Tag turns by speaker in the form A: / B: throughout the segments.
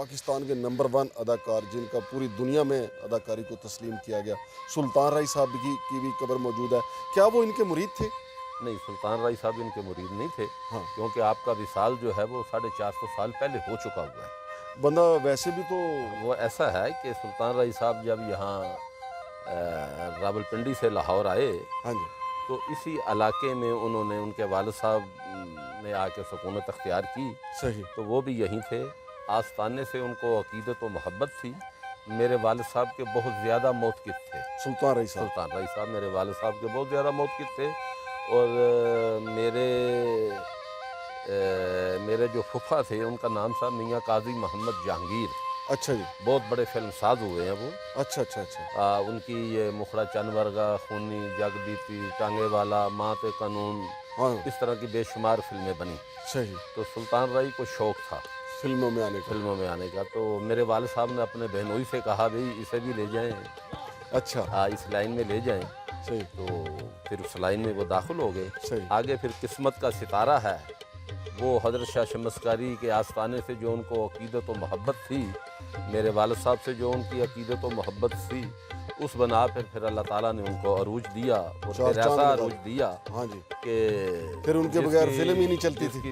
A: پاکستان کے نمبر 1 اداکار جن کا پوری دنیا میں اداکاری کو تسلیم کیا گیا، سلطان رائی صاحب کی بھی قبر موجود ہے، کیا وہ ان کے مرید تھے؟
B: نہیں، سلطان رائی صاحب ان کے مرید نہیں تھے،
A: ہاں،
B: کیونکہ آپ کا وصال جو ہے وہ 450 سال پہلے ہو چکا ہوا ہے۔
A: بندہ ویسے بھی تو
B: وہ ایسا ہے کہ سلطان رائی صاحب جب یہاں راولپنڈی سے لاہور آئے
A: ہاں جی،
B: تو اسی علاقے میں انہوں نے، ان کے والد صاحب نے آ کے سکونت اختیار کی،
A: صحیح،
B: تو وہ بھی یہیں تھے۔ آستانے سے ان کو عقیدت و محبت تھی۔ میرے والد صاحب کے بہت زیادہ موتقد تھے،
A: سلطان رائی صاحب،
B: سلطان رائی صاحب میرے والد صاحب کے بہت زیادہ موتقد تھے، اور میرے جو پھپھا تھے ان کا نام تھا میاں قاضی محمد جہانگیر،
A: اچھا جی،
B: بہت بڑے فلم ساز ہوئے ہیں وہ۔
A: اچھا اچھا اچھا،
B: ان کی یہ مکھڑا چند ورگا، خونی، جگ بیتی، ٹانگے والا، ماں قانون،
A: ہاں،
B: اس طرح کی بے شمار فلمیں بنی۔
A: صحیح،
B: تو سلطان رائی کو شوق تھا
A: فلموں میں آنے کا،
B: فلموں میں آنے کا، تو میرے والد صاحب نے اپنے بہنوئی سے کہا بھئی اسے بھی لے جائیں،
A: اچھا،
B: اس لائن میں لے جائیں۔
A: صحیح،
B: تو پھر اس لائن میں وہ داخل ہو گئے۔
A: صحیح،
B: آگے پھر قسمت کا ستارہ ہے، وہ حضرت شاہ شمسکاری کے آستانے سے جو ان کو عقیدت و محبت تھی، میرے والد صاحب سے جو ان کی عقیدت و محبت تھی، اس بنا پھر اللہ تعالیٰ نے ان کو عروج دیا، اور
A: چار
B: پھر
A: چاند
B: ایسا
A: لگا
B: عروج دیا
A: ہاں جی،
B: کہ
A: پھر ان کے
B: جس
A: بغیر
B: کی-
A: فلم ہی نہیں چلتی
B: جس
A: تھی،
B: کی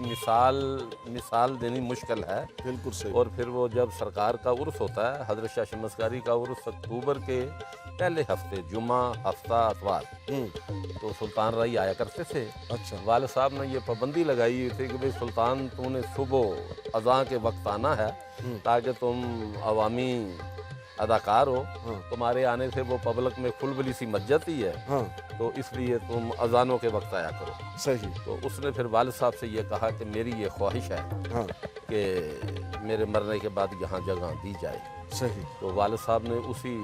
B: مثال دینی مشکل ہے۔
A: بالکل صحیح،
B: اور پھر وہ جب سرکار کا عرس ہوتا ہے، حضرت شاہ شمسکاری کا عرس اکتوبر کے پہلے ہفتے، جمعہ، ہفتہ، اتوار، تو سلطان رائی آیا کرتے تھے۔
A: اچھا،
B: والد صاحب نے یہ پابندی لگائی ہوئی تھی کہ بھئی سلطان تو نے صبح اذان کے وقت آنا ہے، تاکہ تم عوامی اداکار ہو،
A: ہاں،
B: تمہارے آنے سے وہ پبلک میں کھلبلی سی مچ جاتی ہے،
A: ہاں،
B: تو اس لیے تم اذانوں کے وقت آیا کرو۔
A: صحیح،
B: تو اس نے پھر والد صاحب سے یہ کہا کہ میری یہ خواہش ہے
A: ہاں،
B: کہ میرے مرنے کے بعد یہاں جگہ دی جائے۔
A: صحیح،
B: تو والد صاحب نے اسی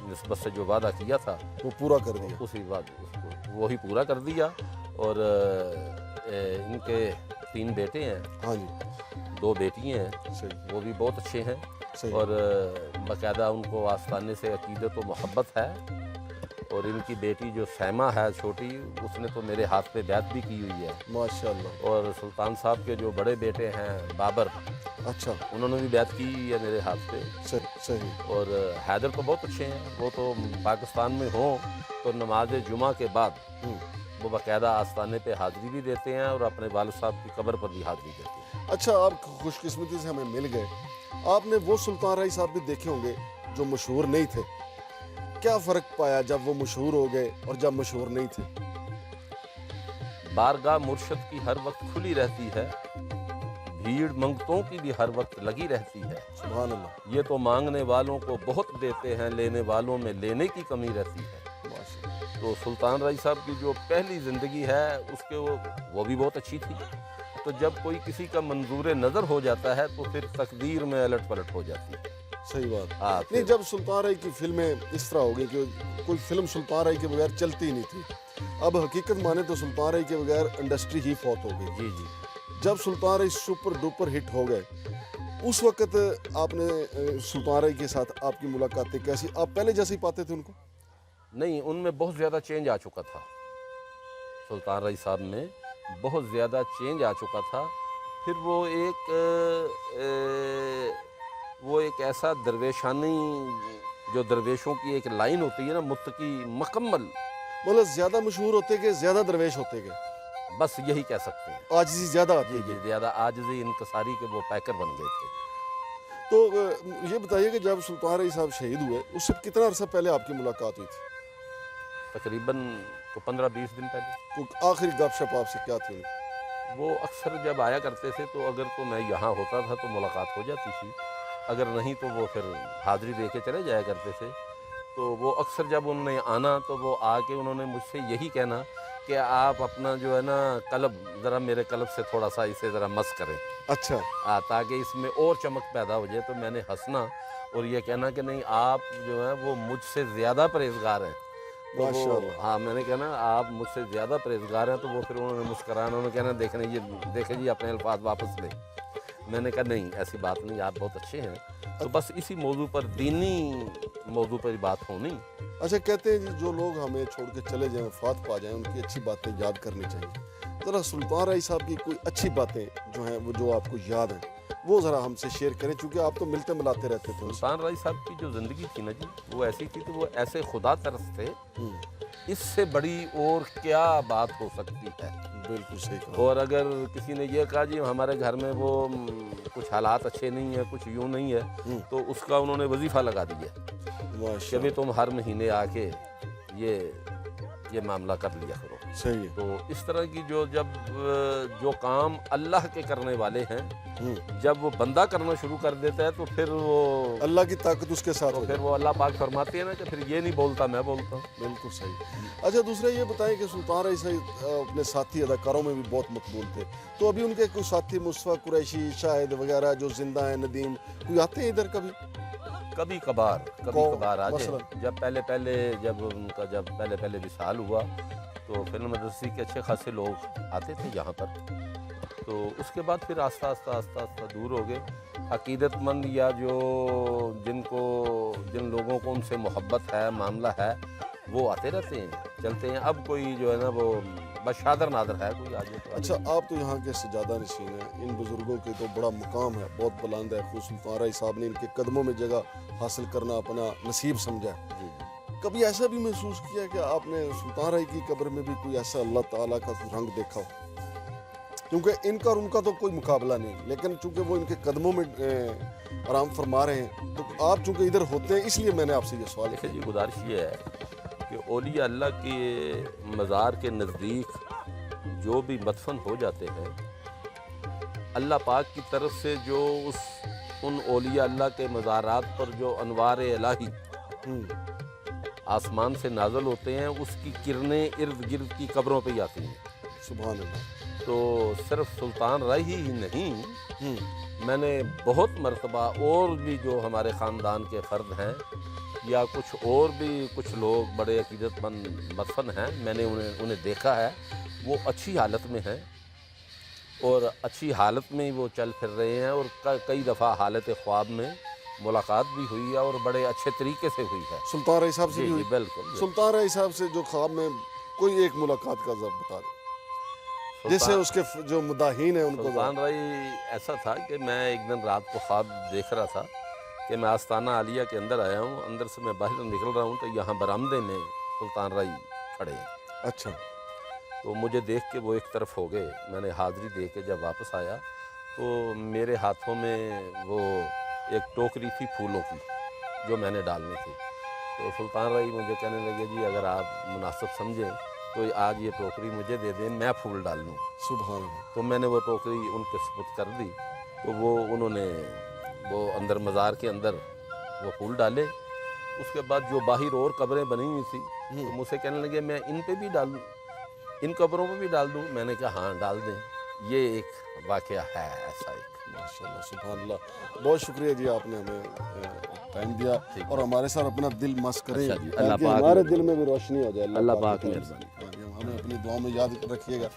B: نسبت سے جو وعدہ کیا تھا،
A: وہ پورا کر دیا،
B: اسی وعدے اس کو وہی پورا کر دیا۔ اور ان کے 3 بیٹے ہیں،
A: ہاں جی،
B: 2 بیٹی ہیں،
A: صحیح،
B: وہ بھی بہت اچھے ہیں،
A: صحیح،
B: اور باقاعدہ ان کو آستانے سے عقیدت و محبت ہے۔ اور ان کی بیٹی جو سیما ہے چھوٹی، اس نے تو میرے ہاتھ پہ بیعت بھی کی ہوئی ہے۔
A: ماشاءاللہ،
B: اور سلطان صاحب کے جو بڑے بیٹے ہیں بابر،
A: اچھا،
B: انہوں نے بھی بیعت کی ہے میرے ہاتھ پہ۔
A: صحیح، صحیح،
B: اور حیدر تو بہت اچھے ہیں، وہ تو پاکستان میں ہوں تو نماز جمعہ کے بعد وہ باقاعدہ آستانے پہ حاضری بھی دیتے ہیں، اور اپنے والد صاحب کی قبر پر بھی حاضری دیتے ہیں۔
A: اچھا، آپ خوش قسمتی سے ہمیں مل گئے، آپ نے وہ سلطان رائی صاحب بھی دیکھے ہوں گے جو مشہور نہیں تھے، کیا فرق پایا جب وہ مشہور ہو گئے اور جب مشہور نہیں تھے؟
B: بارگاہ مرشد کی ہر وقت کھلی رہتی ہے، بھیڑ منگتوں کی بھی ہر وقت لگی رہتی ہے،
A: سبحان اللہ،
B: یہ تو مانگنے والوں کو بہت دیتے ہیں، لینے والوں میں لینے کی کمی رہتی ہے۔
A: ماشاءاللہ،
B: تو سلطان رائی صاحب کی جو پہلی زندگی ہے اس کے وہ بھی بہت اچھی تھی۔ تو جب کوئی کسی کا منظور نظر ہو جاتا ہے تو پھر تقدیر میں الٹ پلٹ ہو جاتی ہے۔
A: صحیح بات،
B: ہاں،
A: نہیں جب سلطان رائی کی فلمیں اس طرح ہو گئی کہ کوئی فلم سلطان رائی کے بغیر چلتی ہی نہیں تھی، اب حقیقت مانے تو سلطان رائی کے بغیر انڈسٹری ہی فوت ہو گئی۔
B: جی جی،
A: جب سلطان رائی سپر ڈوپر ہٹ ہو گئے، اس وقت آپ نے سلطان رائی کے ساتھ آپ کی ملاقاتیں کیسی؟ آپ پہلے جیسے ہی پاتے تھے ان کو؟
B: نہیں، ان میں بہت زیادہ چینج آ چکا تھا، سلطان رائی صاحب میں بہت زیادہ چینج آ چکا تھا۔ پھر وہ ایک ایسا درویشانی، جو درویشوں کی ایک لائن ہوتی ہے نا، متقی مکمل،
A: مطلب زیادہ مشہور ہوتے گئے، زیادہ درویش ہوتے گئے،
B: بس یہی کہہ سکتے ہیں۔
A: عاجزی زیادہ آتی
B: جی جی،
A: گئی۔
B: زیادہ عاجزی انکساری کے وہ پیکر بن گئے تھے۔
A: تو یہ بتائیے کہ جب سلطان رائی صاحب شہید ہوئے، اس سے کتنا عرصہ پہلے آپ کی ملاقات ہوئی تھی؟
B: تقریباً 15-20 دن پہلے۔
A: تو آخری گپ شپ آپ سے کیا تھی؟
B: وہ اکثر جب آیا کرتے تھے تو اگر تو میں یہاں ہوتا تھا تو ملاقات ہو جاتی تھی، اگر نہیں تو وہ پھر حاضری دے کے چلے جایا کرتے تھے۔ تو وہ اکثر جب انہوں نے آنا تو وہ آ کے انہوں نے مجھ سے یہی کہنا کہ آپ اپنا جو ہے نا قلب، ذرا میرے قلب سے تھوڑا سا اسے ذرا مس کریں،
A: اچھا،
B: تاکہ اس میں اور چمک پیدا ہو جائے۔ تو میں نے ہنسنا اور یہ کہنا کہ نہیں، آپ جو ہے وہ مجھ سے زیادہ پرہیزگار ہیں۔ تو
A: ماشاءاللہ،
B: ہاں، میں نے کہنا آپ مجھ سے زیادہ پرہیزگار ہیں۔ تو وہ پھر انہوں نے مسکرانا، انہوں نے کہنا دیکھیں جی اپنے الفاظ واپس لیں۔ میں نے کہا نہیں، ایسی بات نہیں، آپ بہت اچھے ہیں۔ تو بس اسی موضوع پر، دینی موضوع پر بات ہونی۔
A: اچھا، کہتے ہیں جی جو لوگ ہمیں چھوڑ کے چلے جائیں، وفات پا جائیں، ان کی اچھی باتیں یاد کرنی چاہیے۔ ذرا سلطان رائی صاحب کی کوئی اچھی باتیں جو ہیں وہ جو آپ کو یاد ہیں وہ ذرا ہم سے شیئر کریں، چونکہ آپ تو ملتے ملاتے رہتے تھے ان سے۔
B: سلطان رائی صاحب کی جو زندگی تھی نا جی، وہ ایسی تھی کہ وہ ایسے خدا ترس تھے، اس سے بڑی اور کیا بات ہو سکتی ہے۔
A: بالکل صحیح کہا۔
B: اور اگر کسی نے یہ کہا جی ہمارے گھر میں وہ کچھ حالات اچھے نہیں ہیں، کچھ یوں نہیں ہے، تو اس کا انہوں نے وظیفہ لگا دیا کہ
A: ماشاء
B: بھی تم ہر مہینے آ کے یہ معاملہ کر لیا کرو۔
A: صحیح ہے۔
B: تو اس طرح کی جو کام اللہ کے کرنے والے ہیں، جب وہ بندہ کرنا شروع کر دیتا ہے تو پھر وہ
A: اللہ کی طاقت اس کے ساتھ
B: تو
A: ہو
B: پھر وہ اللہ پاک فرماتے ہیں نا کہ پھر یہ نہیں بولتا میں بولتا ہوں۔
A: بالکل صحیح۔ اچھا دوسرا یہ بتائیں کہ سلطان رائی صاحب اپنے ساتھی اداکاروں میں بھی بہت مقبول تھے، تو ابھی ان کے کوئی ساتھی مصطفیٰ قریشی، شاہد وغیرہ جو زندہ ہیں، ندیم، کوئی آتے ہیں ادھر کبھی؟
B: کبھی کبھار آ جائیں۔
A: مثلاً؟
B: جب ان کا پہلے وصال ہوا تو فلم انڈسٹری کے اچھے خاصے لوگ آتے تھے یہاں پر، تو اس کے بعد پھر آہستہ آہستہ دور ہو گئے۔ عقیدت مند یا جن لوگوں کو ان سے محبت ہے، معاملہ ہے، وہ آتے رہتے ہیں، چلتے ہیں۔ اب کوئی جو ہے نا وہ بس شادر نادر ہے کوئی آگے تو۔
A: اچھا آپ تو یہاں کے سجادہ نشین ہیں، ان بزرگوں کے تو بڑا مقام ہے، بہت بلند ہے، خود سلطان رائی صاحب نے ان کے قدموں میں جگہ حاصل کرنا اپنا نصیب سمجھا ہے۔
B: جی
A: کبھی ایسا بھی محسوس کیا کہ آپ نے سلطان رائی کی قبر میں بھی کوئی ایسا اللہ تعالیٰ کا کوئی رنگ دیکھا ہو؟ کیونکہ ان کا اور ان کا تو کوئی مقابلہ نہیں، لیکن چونکہ وہ ان کے قدموں میں آرام فرما رہے ہیں، تو آپ چونکہ ادھر ہوتے ہیں اس لیے میں نے آپ سے یہ سوال
B: دیکھیں
A: کیا۔
B: جی، گزارش یہ ہے کہ اولیاء اللہ کے مزار کے نزدیک جو بھی مدفن ہو جاتے ہیں، اللہ پاک کی طرف سے جو ان اولیاء اللہ کے مزارات پر جو انوار الہی آسمان سے نازل ہوتے ہیں، اس کی کرنیں ارد گرد کی قبروں پہ ہی آتی ہیں۔
A: سبحان اللہ۔
B: تو صرف سلطان رائی ہی نہیں، میں نے بہت مرتبہ اور بھی جو ہمارے خاندان کے فرد ہیں یا کچھ لوگ بڑے عقیدت مند مدفن ہیں، میں نے انہیں دیکھا ہے، وہ اچھی حالت میں ہیں اور اچھی حالت میں ہی وہ چل پھر رہے ہیں، اور کئی دفعہ حالت خواب میں ملاقات بھی ہوئی ہے اور بڑے اچھے طریقے سے ہوئی ہے۔
A: سلطان رائی صاحب سے بھی
B: جی
A: ہوئی؟
B: بالکل۔
A: سلطان رائی صاحب سے جو خواب میں کوئی ایک ملاقات کا ضرب بتا دیں جیسے اس کے جو مداحین ہیں ان کو۔
B: سلطان رائی ایسا تھا کہ میں ایک دن رات کو خواب دیکھ رہا تھا کہ میں آستانہ عالیہ کے اندر آیا ہوں، اندر سے میں باہر نکل رہا ہوں تو یہاں برآمدے میں سلطان رائی کھڑے ہیں۔
A: اچھا۔
B: تو مجھے دیکھ کے وہ ایک طرف ہو گئے، میں نے حاضری دے کے جب واپس آیا تو میرے ہاتھوں میں وہ ایک ٹوکری تھی پھولوں کی جو میں نے ڈالنی تھی، تو سلطان رائی مجھے کہنے لگے جی اگر آپ مناسب سمجھیں تو آج یہ ٹوکری مجھے دے دیں، میں پھول ڈال لوں۔
A: سبحان اللہ۔
B: تو میں نے وہ ٹوکری ان کے سپرد کر دی، تو انہوں نے اندر مزار کے اندر وہ پھول ڈالے۔ اس کے بعد جو باہر اور قبریں بنی ہوئی تھی تو مجھ سے کہنے لگے میں ان پہ بھی ڈال دوں، ان قبروں پہ بھی ڈال دوں؟ میں نے کہا ہاں ڈال دیں۔ یہ ایک واقعہ ہے ایسا ایک۔
A: ماشاءاللہ، سبحان اللہ، بہت شکریہ جی، آپ نے ہمیں ٹائم دیا اور ہمارے ساتھ اپنا دل مس کریں
B: اچھا جی، اللہ
A: تاکہ
B: پاک
A: ہمارے دل میں بھی روشنی ہو جائے۔
B: اللہ پاک
A: کی طرف
B: مہربانی۔
A: سے ہمیں اپنی دعاؤں میں یاد رکھیے گا۔